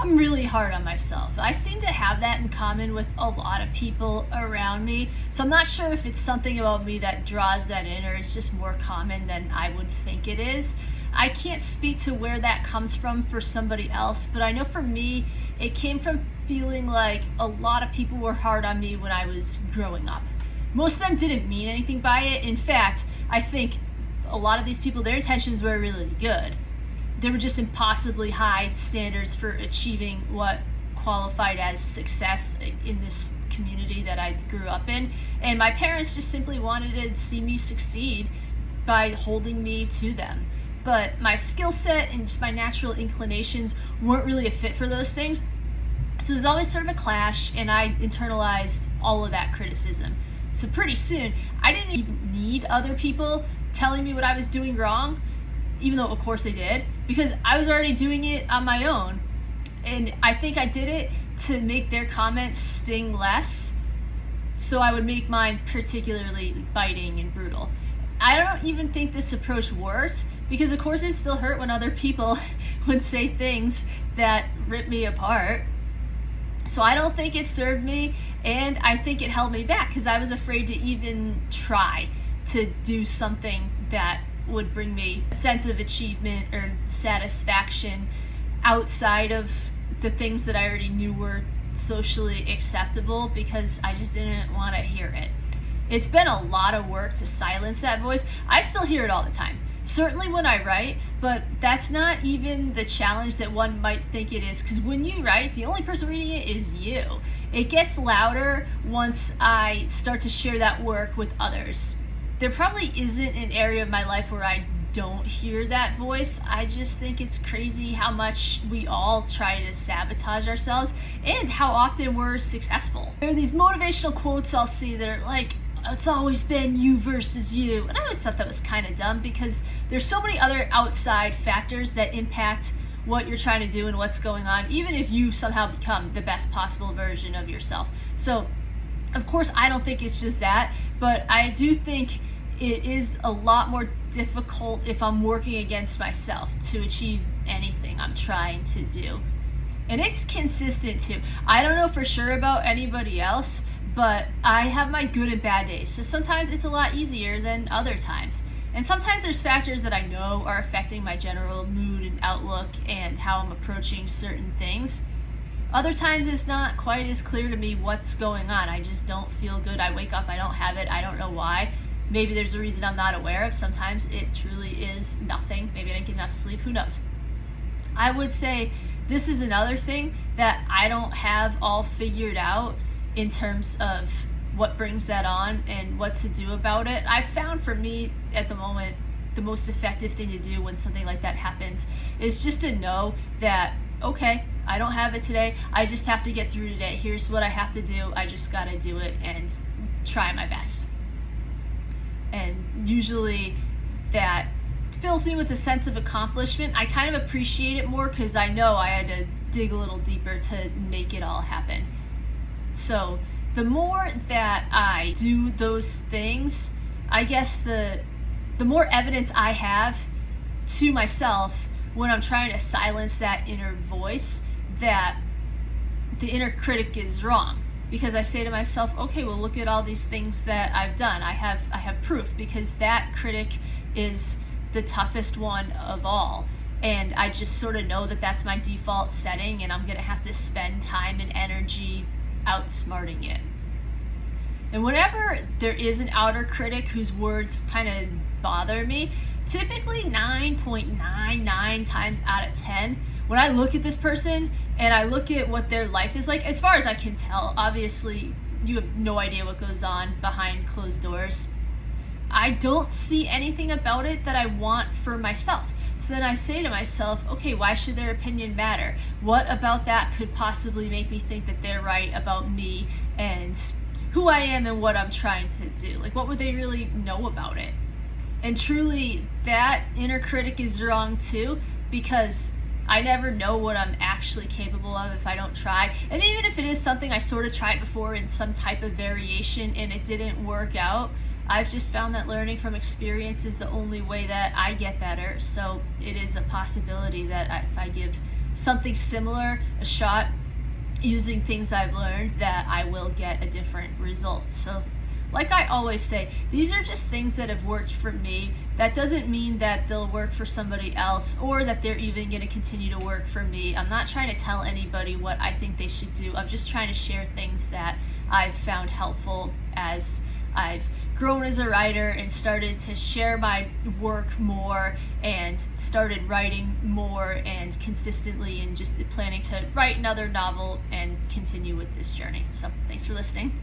I'm really hard on myself. I seem to have that in common with a lot of people around me. So I'm not sure if it's something about me that draws that in, or it's just more common than I would think it is. I can't speak to where that comes from for somebody else, but I know for me, it came from feeling like a lot of people were hard on me when I was growing up. Most of them didn't mean anything by it. In fact, I think a lot of these people, their intentions were really good. They were just impossibly high standards for achieving what qualified as success in this community that I grew up in. And my parents just simply wanted to see me succeed by holding me to them. But my skill set and just my natural inclinations weren't really a fit for those things. So there's always sort of a clash, and I internalized all of that criticism. So pretty soon, I didn't even need other people telling me what I was doing wrong, even though of course they did, because I was already doing it on my own. And I think I did it to make their comments sting less, so I would make mine particularly biting and brutal. I don't even think this approach worked, because of course it still hurt when other people would say things that rip me apart. So I don't think it served me, and I think it held me back because I was afraid to even try to do something that would bring me a sense of achievement or satisfaction outside of the things that I already knew were socially acceptable, because I just didn't want to hear it. It's been a lot of work to silence that voice. I still hear it all the time, certainly when I write, but that's not even the challenge that one might think it is, because when you write, the only person reading it is you. It gets louder once I start to share that work with others. There probably isn't an area of my life where I don't hear that voice. I just think it's crazy how much we all try to sabotage ourselves and how often we're successful. There are these motivational quotes I'll see that are like, it's always been you versus you. And I always thought that was kind of dumb, because there's so many other outside factors that impact what you're trying to do and what's going on, even if you somehow become the best possible version of yourself. So, of course, I don't think it's just that, but I do think it is a lot more difficult if I'm working against myself to achieve anything I'm trying to do. And it's consistent too. I don't know for sure about anybody else, but I have my good and bad days. So sometimes it's a lot easier than other times. And sometimes there's factors that I know are affecting my general mood and outlook and how I'm approaching certain things. Other times it's not quite as clear to me what's going on. I just don't feel good. I wake up, I don't have it, I don't know why. Maybe there's a reason I'm not aware of. Sometimes it truly is nothing. Maybe I didn't get enough sleep, who knows? I would say this is another thing that I don't have all figured out in terms of what brings that on and what to do about it. I found for me at the moment, the most effective thing to do when something like that happens is just to know that, okay, I don't have it today. I just have to get through today. Here's what I have to do. I just gotta do it and try my best. And usually that fills me with a sense of accomplishment. I kind of appreciate it more because I know I had to dig a little deeper to make it all happen. So the more that I do those things, I guess the more evidence I have to myself when I'm trying to silence that inner voice that the inner critic is wrong. Because I say to myself, okay, well, look at all these things that I've done. I have proof, because that critic is the toughest one of all. And I just sort of know that that's my default setting, and I'm gonna have to spend time and energy outsmarting it. And whenever there is an outer critic whose words kind of bother me, typically 9.99 times out of 10, when I look at this person and I look at what their life is like, as far as I can tell, obviously you have no idea what goes on behind closed doors, I don't see anything about it that I want for myself. So then I say to myself, okay, why should their opinion matter? What about that could possibly make me think that they're right about me and who I am and what I'm trying to do? Like, what would they really know about it? And truly, that inner critic is wrong too, because I never know what I'm actually capable of if I don't try. And even if it is something I sort of tried before in some type of variation and it didn't work out, I've just found that learning from experience is the only way that I get better. So it is a possibility that if I give something similar a shot using things I've learned, that I will get a different result. So like I always say, these are just things that have worked for me. That doesn't mean that they'll work for somebody else, or that they're even going to continue to work for me. I'm not trying to tell anybody what I think they should do. I'm just trying to share things that I've found helpful as I've grown as a writer and started to share my work more and started writing more and consistently, and just planning to write another novel and continue with this journey. So thanks for listening.